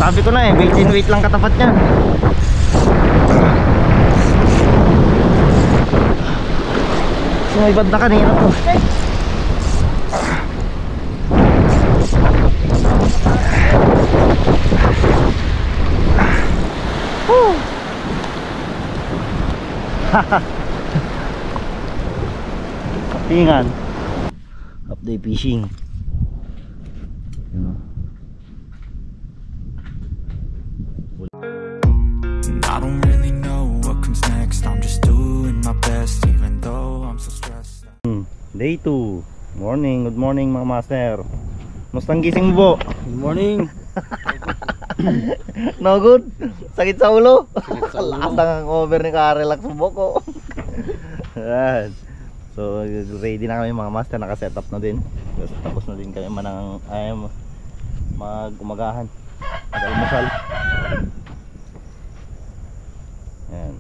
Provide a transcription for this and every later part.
Sabi ko na eh, built-in weight lang katapat niya. Sumibad na kanina to. Kapingan update fishing. I don't really know what comes next. I'm just doing my best even though I'm so stressed. Day 2. Morning, good morning mga master. Mustang gising mo po? Good morning. No good? Sakit sa ulo? Lakas ng over ni ka-relax mo ko. Ayan. So ready na kami mga master, naka-set up na din. Tapos na din kami mag-umagahan, mag-almusal. Ayan.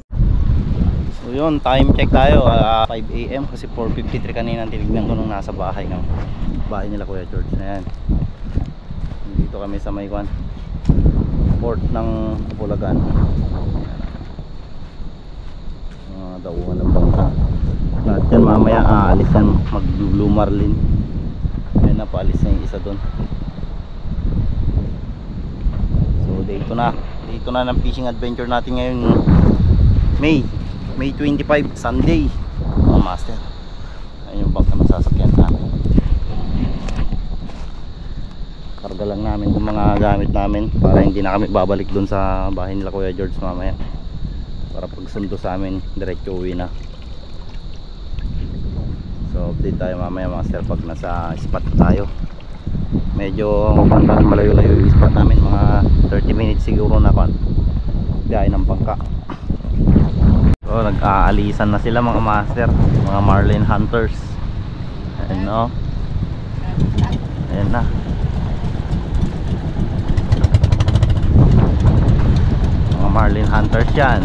So yun, time check tayo, 5 AM kasi 4:53 kanina tinignan ko nung nasa bahay nila Kuya George. Ayan. Dito kami sa may port ng Bulagan. Dauhan ng bangka. Lahat yan mamaya aalis yan, mag-Lumarlin. Ayan na, paalis na yung isa doon. So dito na ng fishing adventure natin ngayon, May 25, Sunday mga master. Ayun yung bangka ng sasakyan namin. Karga lang namin yung mga gamit namin para hindi na kami babalik dun sa bahay nila Kuya George mamaya, para pag sundo sa amin diretso uwi na. So update tayo mamaya master pag nasa spot tayo. Medyo malayo-layo yung spot namin, mga 30 minutes siguro na biyahe ng bangka. So nag-aalisan na sila mga master, mga marlin hunters. Ayan o, ayan na. Mga marlin hunters yan.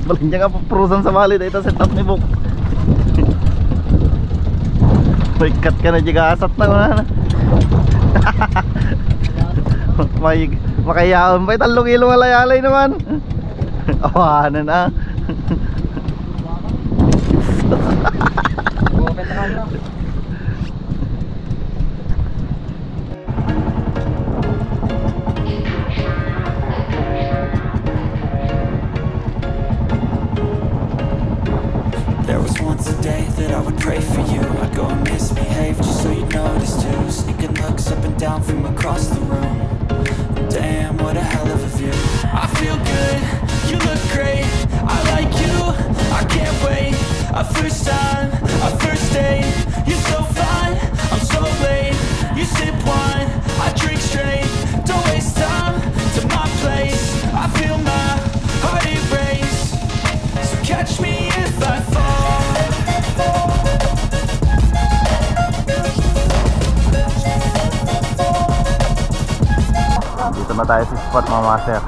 Balin niya nga papurusan sa bali dahil set up ni Bok. May cut ka na dyan asat na na. Makayaon pa italong ilong alayalay naman. Awanan na. There was once a day that I would pray for you. I'd go and misbehave just so you'd notice too. Sneaking looks up and down from across the room. Damn, what a hell of a view. I feel good, you look great. I like you, I can't wait. A first time, a first date. You're so fine, I'm so late. You sip wine, I drink straight. Don't waste time to my place. I feel my heart erase. So catch me if I fall. Dito na tayo sa spot mga master.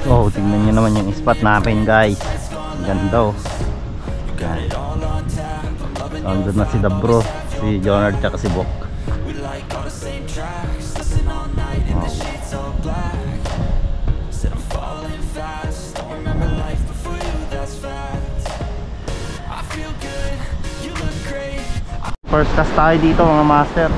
Oh, tingnan nyo naman yung spot namin guys. Ang ganda oh. Andun na si Dabro, si Jonard tsaka si Bok. First cast tayo dito mga master.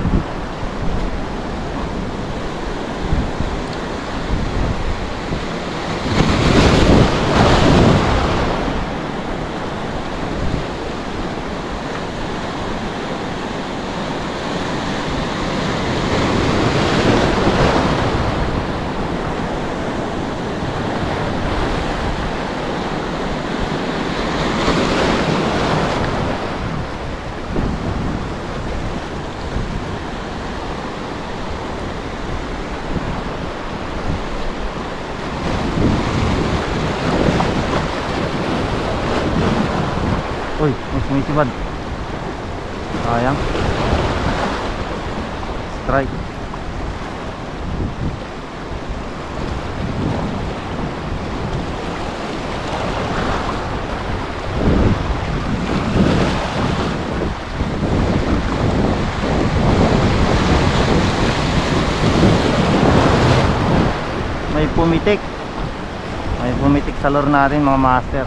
sumisibad. Sayang. Strike. May pumitik sa lure natin mga master.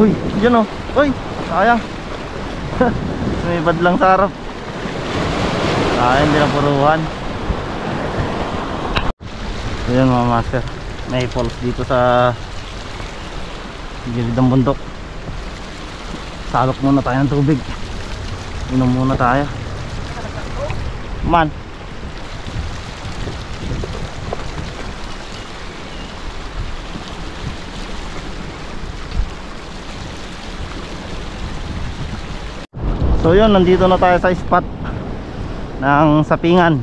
Uy, yun oh. Uy, sayang. Sumibad lang sa harap. Sayang, hindi na puruhan. So yun mga master, may falls dito sa gilid ng bundok. Salok muna tayo ng tubig. Inom muna tayo. Man. So yun, nandito na tayo sa spot ng sapingan.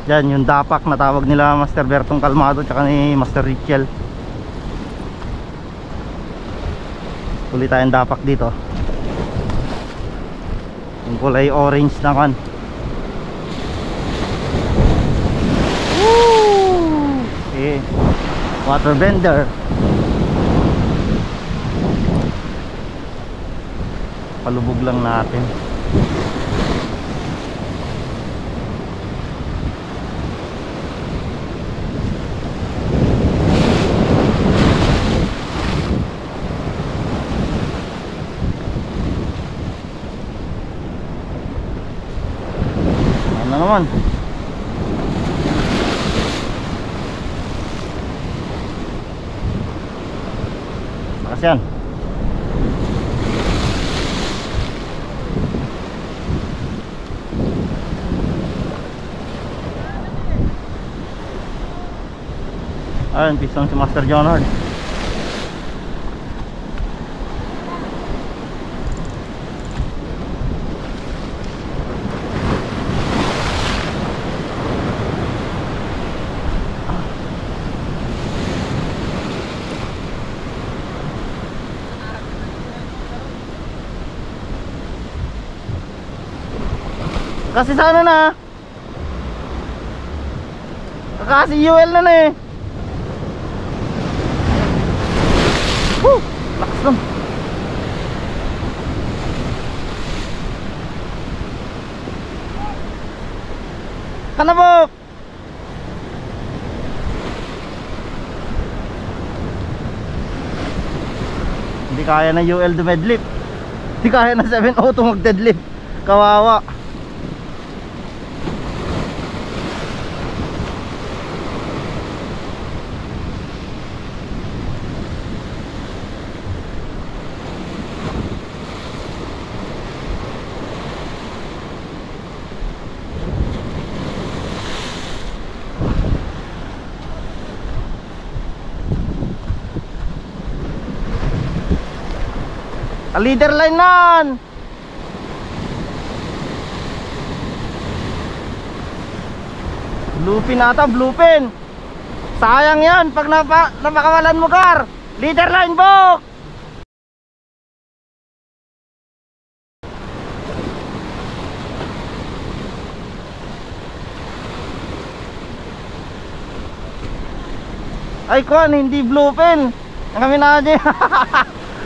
Yan, yung dapak na tawag nila Master Bertong Calmado tsaka ni Master Richel. Tuloy tayong dapak dito. Yung kulay orange na kan. Woo! Okay. Water bender. Palubog lang natin. Ano naman? Lakas yan. Ayun, piston si Master John Hard. Kasi sana na. Kasi UL na eh. Lakas lang. Kanabok. Hindi kaya na UL dumedlift. Hindi kaya na 702 mag-deadlift. Kawawa. Leader line nan. Bluepin ata, bluepin. Sayang yan pag napakawalan mo car. Leader line bo. Ay kuan, hindi bluepin. Ang kami na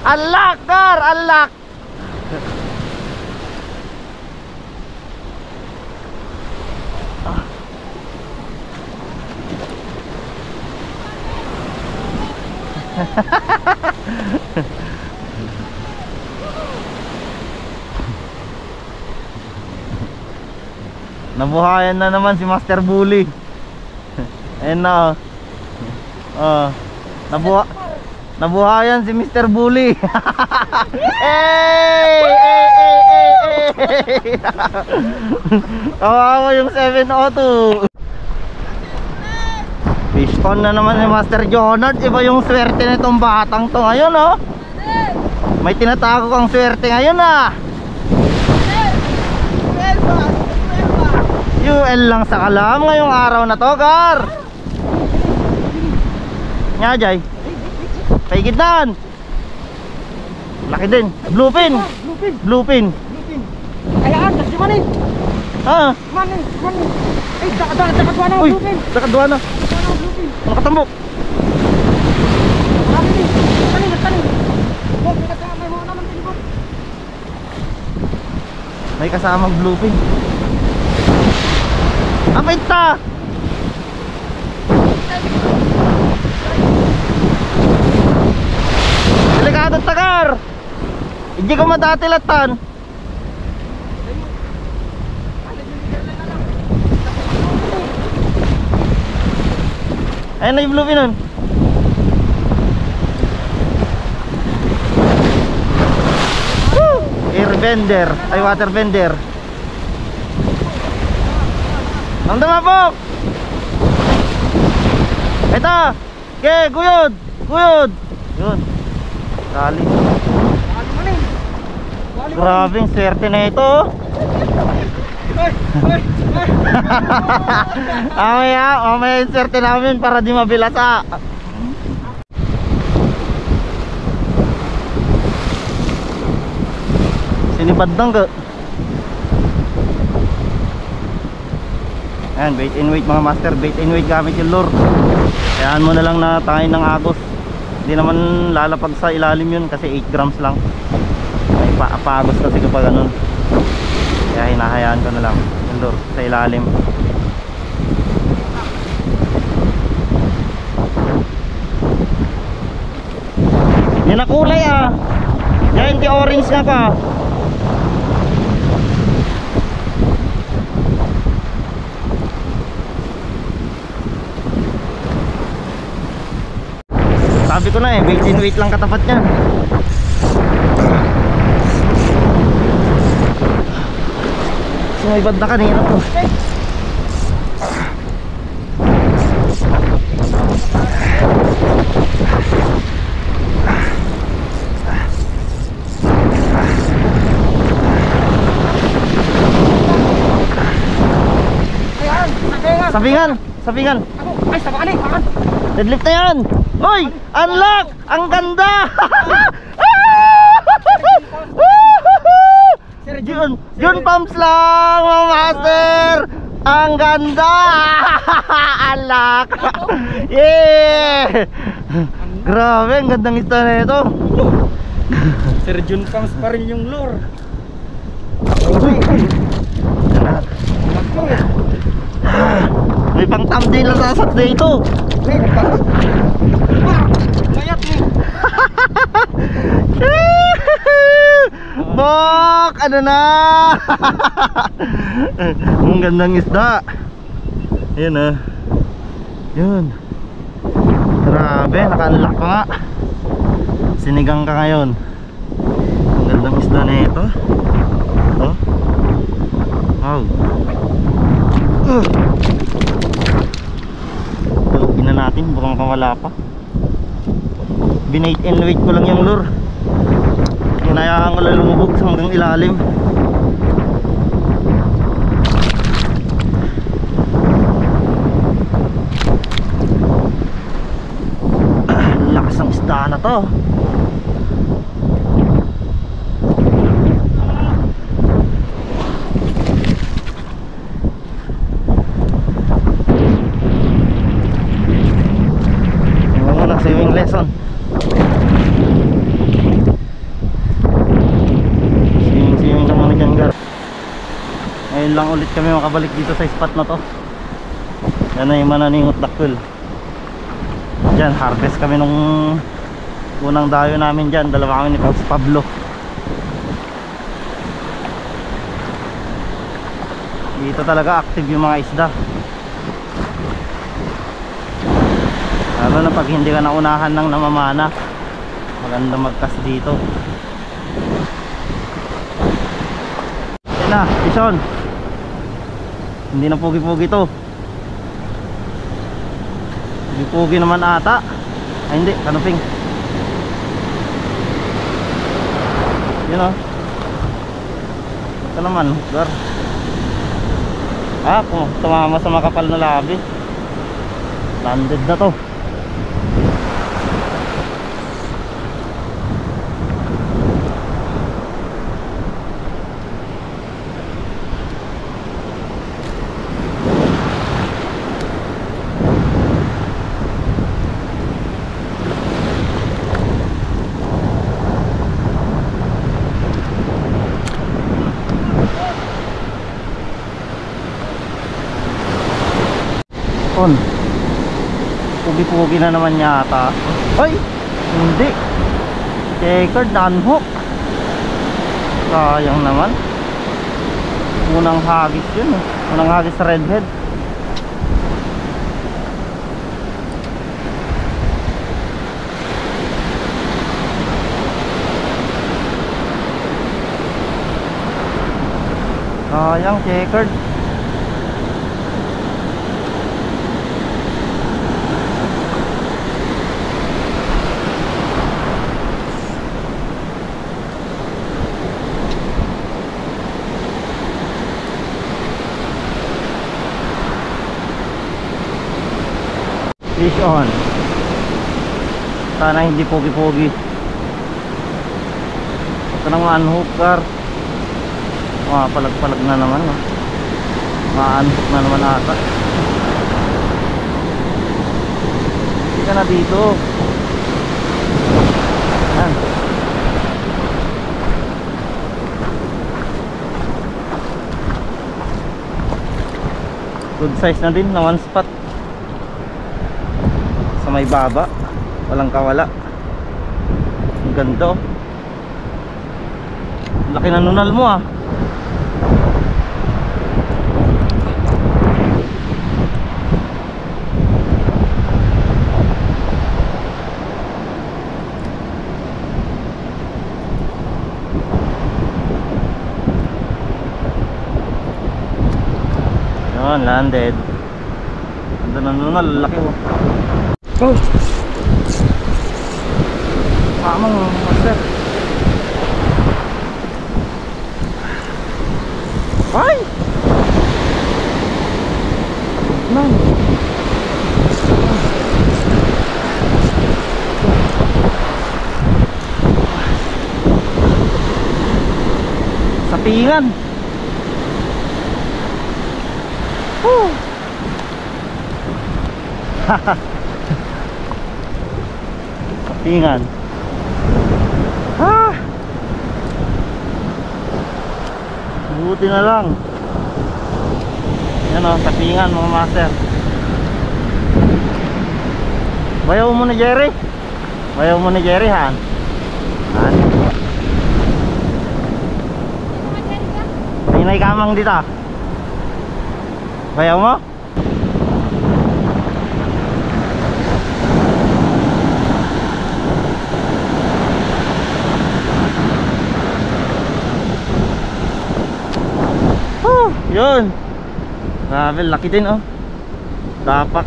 Unlock, Gar! Unlock! Nabuhayan na naman si Master Bully. Ayun na. Nabuhayan si Mr. Bully. Hey! Kawawa yung 702. Fish on na naman ni Master Jonard. Iba yung swerte nitong batang to ngayon, oh. May tinatago kang swerte ngayon, ah. UL lang sa kalam ngayong araw na to, Gar. Nga, Jay. Paigidnan. Laki din. Bluefin. Bluefin. Ayaan, kasi manin. Ah. Manin. Ay, dakadwa na. Uy, dakadwa na. Ano katambok? Tanin. May mga naman tinibok. May kasamang bluefin. Apit ta. Delikado tagar. Hindi ko madatilatan. Ayun na yung bluefin nun. Airbender. Ay, waterbender. Namdama po. Ito. Okay, guyod. Yun. Kali. Grabing swerte na ito. Mamaya yung swerte namin para di mabilasa. Sinibad lang ka. Ayan, bait and weight mga master. Bait and weight gamit yung lure. Kayaan mo na lang na tangin ng agos. Hindi naman lalapag sa ilalim yun kasi 8 grams lang. May paagos kasi kapag ganun. Kaya hinahayaan ko na lang yung lure sa ilalim. Yan na kulay, ah. Yan, orange na ka. Sabi ko na eh, weight in weight lang katapat niya. Sumibad na kanina to. Sabingan. Ay, sabakali. Deadlift na yan. Hoy, unlock! Ang ganda! Yun pumps lang mga master. Ang ganda! Unlock! Yeah! Grabe, ang gandang ito na ito. Sir Jun Pumps pa rin yung lure. May pang thumbnail na sasat na ito. Mayat ni. Bok! Ano na? Ang gandang isda. Yun, ah. Yun. Grabe, naka-unlock ka nga. Sinigang ka ngayon. Ang gandang isda na ito. Oh. Wow. Tulogin na natin, bukang wala pa. Binait and weight ko lang yung lure. Hinayaan ko lang lumubog hanggang ilalim. Lakas ng isda na to. Swimming lesson. lang ulit kami makabalik dito sa spot na to. Yan na yung Mananingot Dakul. Diyan harvest kami nung unang dayo namin dyan. Dalawa kami ni Pops Pablo. Dito talaga active yung mga isda. Lalo na pag hindi ka naunahan ng namamana, maganda magkas dito. Yan na, Bison. Hindi na pugi-pugi to. Pugi naman ata. Ay hindi, kanuping. Yun o. Ito naman, hukgar. Ah, kung tumama sa makapal na labi, landed na to. Pugi-pugi na naman yata. Ay! Hindi! Checkered, unhook. Sayang naman. Unang hagis yun eh. Unang hagis sa redhead. Sayang, checkered. Fish on. Sana hindi pogi-pogi. Ito nang unhooker. Palag-palag na naman. Ma-unhook na naman ata. Hindi ka na dito. Yan. Good size na din na one spot. May baba, walang kawala. Ang ganda oh. Laki na nunal mo ah. Yun, landed. Ganda na nunal, laki oh. Oh. Mamang master. Ay! Nang. Sapingan. Haha. Sapingan. Ah! Buti na lang. Yan o, sapingan mga master. Bayaw mo ni Jerry. Bayaw mo ni Jerry han. Han. May kamang dito. Bayaw mo? Yun. Grabe, laki din oh. Dapat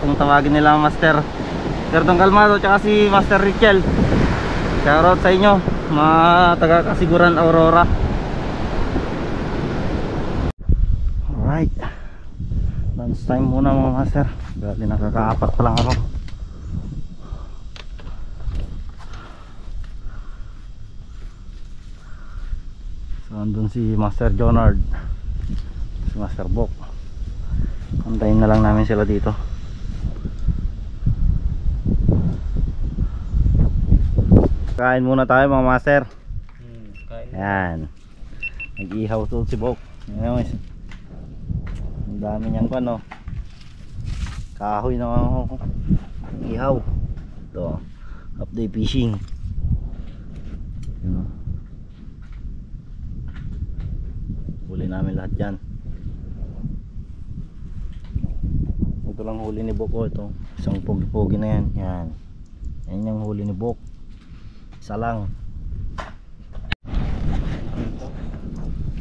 kung tawagin nila Master Gerdong Calmado tsaka si Master Richel. Shoutout sa inyo mga taga Kasiguran Aurora. Alright, lunch time muna mga master. Dali nakakaapat pa lang ako. So andun si Master Jonard, si Master Bok. Antayin na lang namin sila dito. Kain muna tayo mga master. Yan, nag-ihaw to si Bok. Ayan guys. Ang dami niyang ano, kahoy na ihaw. Ito, update fishing. Yun. Huli namin lahat yan. Ito lang huli ni Bok. Ito, isang pogi-pogi na yan. Yan. Yan yung huli ni Bok. Isa lang.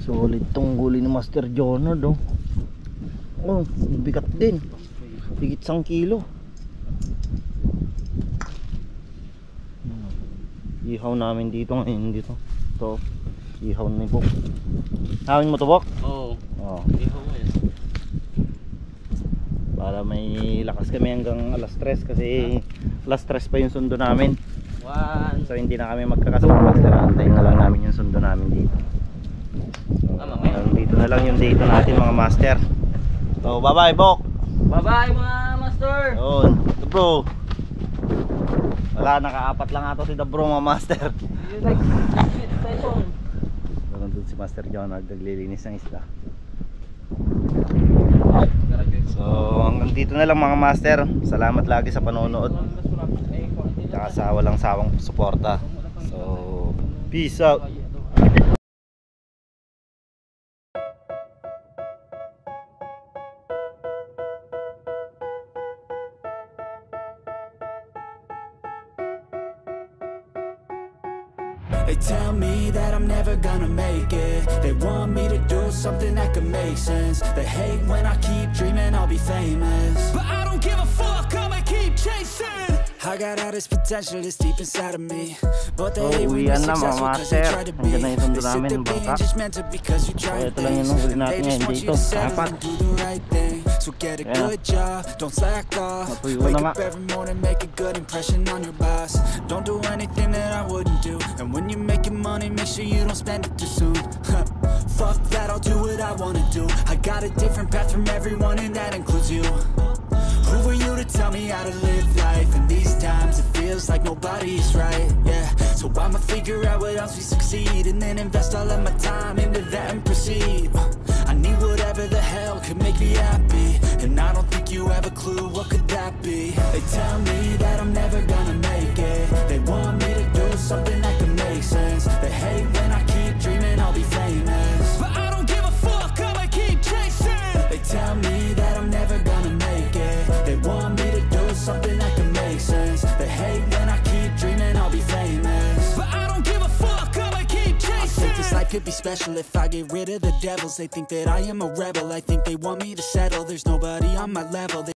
Solid tong huli ni Master Jonard, oh. Oh, bigat din. Higit 1 kilo. Ihaw namin dito ngayon dito. Ito, ihaw ni Bok. Hawin mo to, Bok? Oo. Oh. Ihaw mo yan. Para may lakas kami hanggang alas 3 kasi alas 3 pa yung sundo namin. So hindi na kami magkakasama, Master. Antayin na lang namin yung sundo namin dito. Dito na lang yung date natin, mga Master. So bye bye, Bok. Bye bye mga master. Yun, the bro. Wala, naka-4 lang ato si the bro, mga Master. Doon si Master Jonard naglilinis ng isda. So hanggang dito na lang, mga Master. Salamat lagi sa panonood, tsaka sa walang sawang suporta. So peace out. They tell me that I'm never gonna make it. They want me to do something that could make sense. They hate when I keep dreaming I'll be famous, but I don't give a fuck, I'ma keep chasing. I got all this potential that's deep inside of me, but they hate when you're successful cause they try to be. They sit there being judgmental because you try to things. They just want you to settle and do the right thing. So get a good job, don't slack off. Wake up every morning, make a good impression on your boss. Don't do anything that I wouldn't do. And when you're making money, make sure you don't spend it too soon. Fuck that, I'll do what I wanna do. I got a different path from everyone and that includes you. Who are you to tell me how to live life? In these times it feels like nobody's right, yeah. So I'ma figure out what else we succeed, and then invest all of my time into that and proceed. I need whatever the hell could make me happy, and I don't think you have a clue what could that be. They tell me that I'm never gonna make it. They want me to do something that could make sense. They hate when I keep dreaming I'll be famous, but I don't give a fuck, I'ma keep chasing. They tell me that I'm never gonna make it. They want me to do something that can make sense. They hate when I keep dreaming I'll be famous, but I don't give a fuck, I'ma keep chasing. I think this life could be special if I get rid of the devils. They think that I am a rebel, I think they want me to settle. There's nobody on my level.